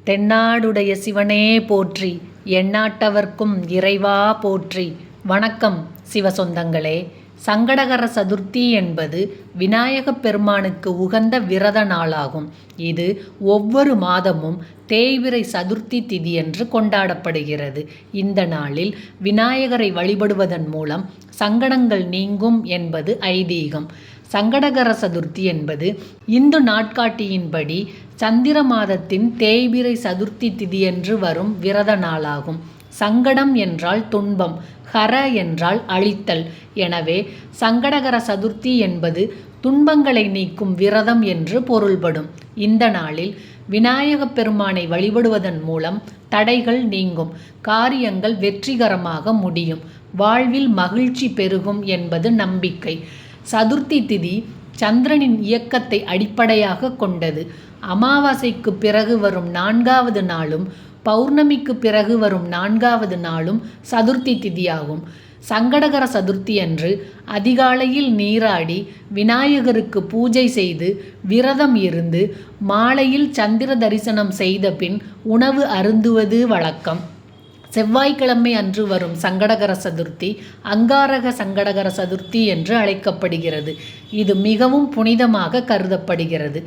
தென்னாடுடைய சிவனே போற்றி, எந்நாட்டவர்க்கும் இறைவா போற்றி. வணக்கம் சிவசொந்தங்களே. சங்கடகர சதுர்த்தி என்பது விநாயகப் பெருமானுக்கு உகந்த விரத நாளாகும். இது ஒவ்வொரு மாதமும் தேய்பிறை சதுர்த்தி திதியன்று கொண்டாடப்படுகிறது. இந்த நாளில் விநாயகரை வழிபடுவதன் மூலம் சங்கடங்கள் நீங்கும் என்பது ஐதீகம். சங்கடகர சதுர்த்தி என்பது இந்து நாட்காட்டியின்படி சந்திர மாதத்தின் தேய்பிறை சதுர்த்தி திதியன்று வரும் விரத நாளாகும். சங்கடம் என்றால் துன்பம், ஹர என்றால் அழித்தல். எனவே சங்கடகர சதுர்த்தி என்பது துன்பங்களை நீக்கும் விரதம் என்று பொருள்படும். இந்த நாளில் விநாயகப் பெருமானை வழிபடுவதன் மூலம் தடைகள் நீங்கும், காரியங்கள் வெற்றிகரமாக முடியும், வாழ்வில் மகிழ்ச்சி பெருகும் என்பது நம்பிக்கை. சதுர்த்தி திதி சந்திரனின் இயக்கத்தை அடிப்படையாக கொண்டது. அமாவாசைக்கு பிறகு வரும் 4வது நாளும் பௌர்ணமிக்கு பிறகு வரும் 4வது நாளும் சதுர்த்தி திதியாகும். சங்கடகர சதுர்த்தி அன்று அதிகாலையில் நீராடி விநாயகருக்கு பூஜை செய்து விரதம் இருந்து மாலையில் சந்திர தரிசனம் செய்த பின் உணவு அருந்துவது வழக்கம். செவ்வாய்க்கிழமை அன்று வரும் சங்கடகர சதுர்த்தி அங்காரக சங்கடகர சதுர்த்தி என்று அழைக்கப்படுகிறது. இது மிகவும் புனிதமாக கருதப்படுகிறது.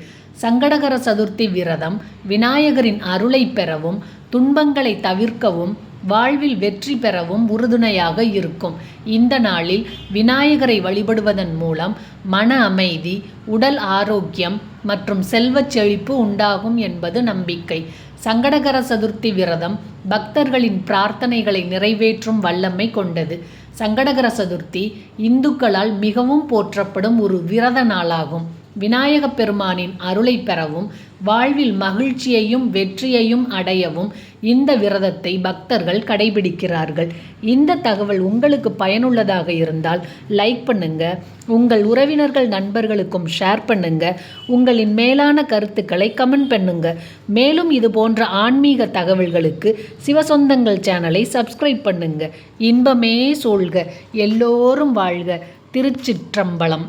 சங்கடகர சதுர்த்தி விரதம் விநாயகரின் அருளை பெறவும் துன்பங்களை தவிர்க்கவும் வாழ்வில் வெற்றி பெறவும் உறுதுணையாக இருக்கும். இந்த நாளில் விநாயகரை வழிபடுவதன் மூலம் மன அமைதி, உடல் ஆரோக்கியம் மற்றும் செல்வச் செழிப்பு உண்டாகும் என்பது நம்பிக்கை. சங்கடகர சதுர்த்தி விரதம் பக்தர்களின் பிரார்த்தனைகளை நிறைவேற்றும் வல்லமை கொண்டது. சங்கடகர சதுர்த்தி இந்துக்களால் மிகவும் போற்றப்படும் ஒரு விரத நாளாகும். விநாயகப் பெருமானின் அருளை பெறவும் வாழ்வில் மகிழ்ச்சியையும் வெற்றியையும் அடையவும் இந்த விரதத்தை பக்தர்கள் கடைபிடிக்கிறார்கள். இந்த தகவல் உங்களுக்கு பயனுள்ளதாக இருந்தால் லைக் பண்ணுங்க, உங்கள் உறவினர்கள் நண்பர்களுக்கும் ஷேர் பண்ணுங்க, உங்களின் மேலான கருத்துக்களை கமெண்ட் பண்ணுங்க. மேலும் இது போன்ற ஆன்மீக தகவல்களுக்கு சிவசொந்தங்கள் சேனலை சப்ஸ்கிரைப் பண்ணுங்க. இன்பமே சூழ்க, எல்லோரும் வாழ்க. திருச்சிற்றம்பலம்.